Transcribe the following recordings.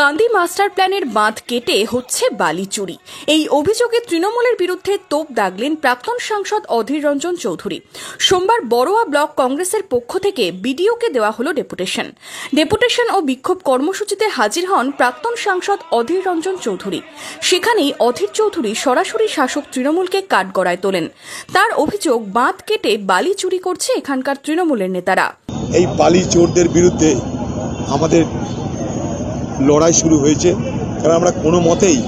কান্দি master প্ল্যানের বাঁধ কেটে হচ্ছে বালি চুরি। এই অভিযোগে তৃণমূলের বিরুদ্ধে তোপ দাগলেন প্রাক্তন সাংসদ অধীর রঞ্জন চৌধুরী। সোমবার বড়োয়া ব্লক কংগ্রেসের পক্ষ থেকে বিডিওকে দেওয়া হলো ডেপুটেশন ও বিক্ষোভ কর্মসূচিতে হাজির হন প্রাক্তন সাংসদ অধীর রঞ্জন চৌধুরী। সেখানেই অধীর চৌধুরী সরাসরি শাসক তৃণমূলকে কাঠগড়ায় তোলেন। তার অভিযোগ, বাঁধ কেটে বালি চুরি করছে এখানকার তৃণমূলের নেতারা। এই বালি চোরদের বিরুদ্ধে আমাদের লড়াই শুরু হয়েছে, কারণ আমরা কোনো মতেই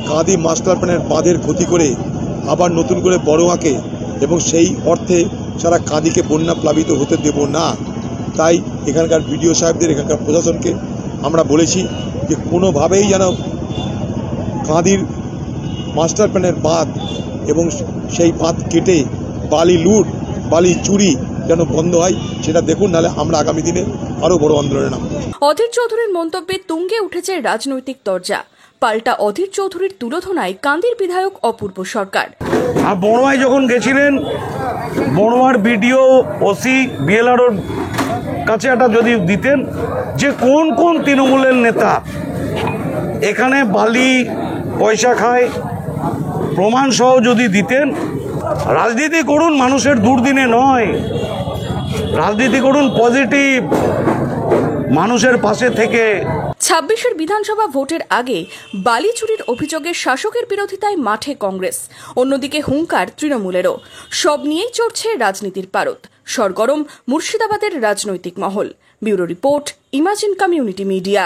কাঁদি মাস্টার প্ল্যানের বাঁধের ক্ষতি করে আবার নতুন করে বড়োয়াকে এবং সেই অর্থে সারা কাঁদিকে বন্যা প্লাবিত হতে দেব না। তাই এখানকার বিডিও সাহেবদের, এখানকার প্রশাসনকে আমরা বলেছি যে কোনোভাবেই যেন কাঁদির মাস্টার প্ল্যানের বাঁধ এবং সেই বাঁধ কেটে বালি লুট, বালি চুরি যেন বন্ধ হয়, সেটা দেখুন, নাহলে আমরা আগামী দিনে আরো বড় আন্দোলনে নামব। অধীর চৌধুরীর মন্তব্যে তুঙ্গে উঠেছে রাজনৈতিক দরজা। পাল্টা অধীর চৌধুরীর তুলোধনায় কান্দির বিধায়ক অপূর্ব সরকার। আর বড়োয়ায় যখন গেছিলেন, বড়োয়ার বিডিও, ওসি, বিএলআরওর কাছে একটা যদি দিতেন যে কোন কোন তৃণমূলের নেতা এখানে বালি পয়সা খায়, প্রমাণ সহ যদি দিতেন। রাজনীতি করুন মানুষের দুর্দিনে নয়, রাজনীতি করুন পজিটিভ, মানুষের পাশে থেকে। 26-এর বিধানসভা ভোটের আগে বালি চুরির অভিযোগে শাসকের বিরোধিতায় মাঠে কংগ্রেস, অন্যদিকে হুঙ্কার তৃণমূলেরও। সব নিয়েই চড়ছে রাজনীতির পারদ। সরগরম মুর্শিদাবাদের রাজনৈতিক মহল। Bureau report, imagine community media.